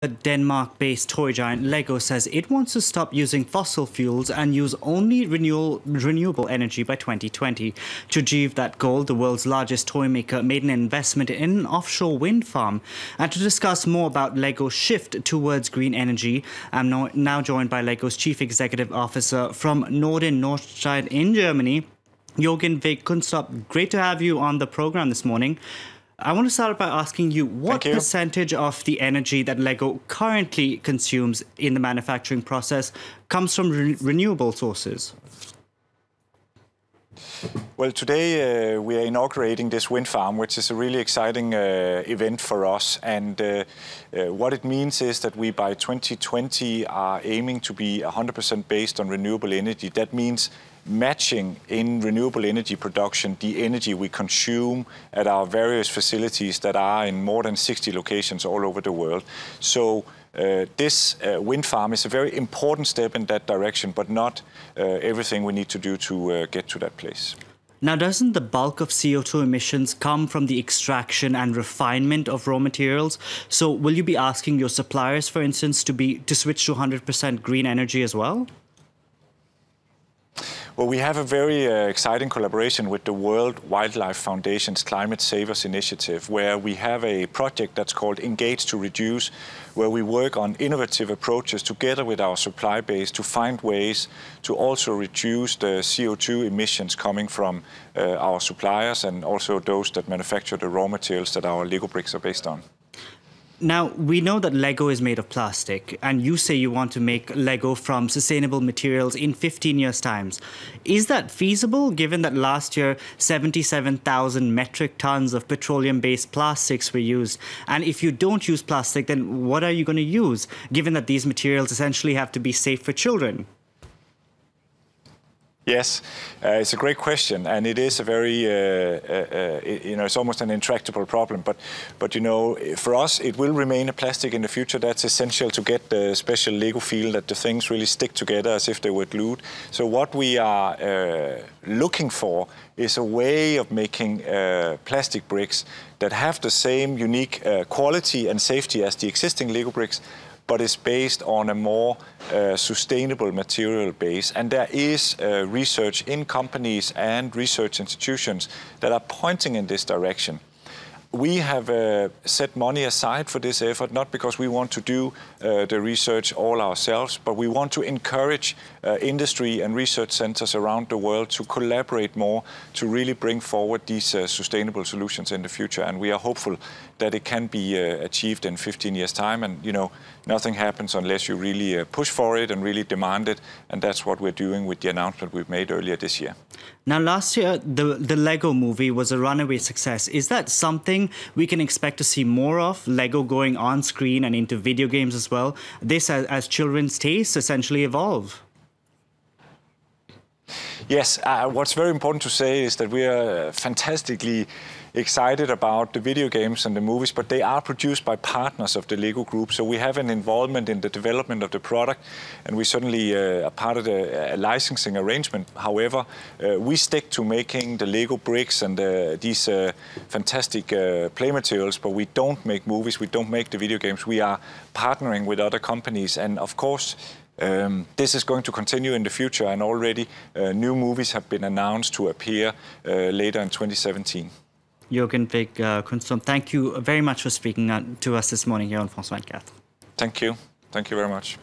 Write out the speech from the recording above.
Denmark-based toy giant Lego says it wants to stop using fossil fuels and use only renewable energy by 2020. To achieve that goal, the world's largest toy maker made an investment in an offshore wind farm. And to discuss more about Lego's shift towards green energy, I'm now joined by Lego's Chief Executive Officer from Nordrhein in Germany, Jørgen Vig Knustorp. Great to have you on the program this morning. I want to start by asking you, what percentage of the energy that Lego currently consumes in the manufacturing process comes from renewable sources? Well, today we are inaugurating this wind farm, which is a really exciting event for us. And what it means is that we, by 2020, are aiming to be 100% based on renewable energy. That means matching in renewable energy production the energy we consume at our various facilities that are in more than 60 locations all over the world. So this wind farm is a very important step in that direction, but not everything we need to do to get to that place. Now, doesn't the bulk of CO2 emissions come from the extraction and refinement of raw materials? So will you be asking your suppliers, for instance, to switch to 100% green energy as well? Well, we have a very exciting collaboration with the World Wildlife Foundation's Climate Savers Initiative, where we have a project that's called Engage to Reduce, where we work on innovative approaches together with our supply base to find ways to also reduce the CO2 emissions coming from our suppliers and also those that manufacture the raw materials that our Lego bricks are based on. Now, we know that Lego is made of plastic, and you say you want to make Lego from sustainable materials in 15 years' time. Is that feasible, given that last year 77,000 metric tons of petroleum-based plastics were used? And if you don't use plastic, then what are you going to use, given that these materials essentially have to be safe for children? Yes, it's a great question, and it is a very, it's almost an intractable problem. But you know, for us, it will remain a plastic in the future. That's essential to get the special Lego feel that the things really stick together as if they were glued. So what we are looking for is a way of making plastic bricks that have the same unique quality and safety as the existing Lego bricks, but is based on a more sustainable material base. And there is research in companies and research institutions that are pointing in this direction. We have set money aside for this effort, not because we want to do the research all ourselves, but we want to encourage industry and research centers around the world to collaborate more to really bring forward these sustainable solutions in the future. And we are hopeful that it can be achieved in 15 years' time. And, you know, nothing happens unless you really push for it and really demand it. And that's what we're doing with the announcement we've made earlier this year. Now, last year, the Lego movie was a runaway success. Is that something we can expect to see more of, Lego going on screen and into video games as well? This as children's tastes essentially evolve. Yes, what's very important to say is that we are fantastically excited about the video games and the movies, but they are produced by partners of the Lego Group. So we have an involvement in the development of the product, and we certainly are part of the licensing arrangement. However, we stick to making the Lego bricks and these fantastic play materials, but we don't make movies, we don't make the video games. We are partnering with other companies, and of course, this is going to continue in the future, and already new movies have been announced to appear later in 2017. Jørgen Vig Knudstorp, thank you very much for speaking to us this morning here on France 24. Thank you. Thank you very much.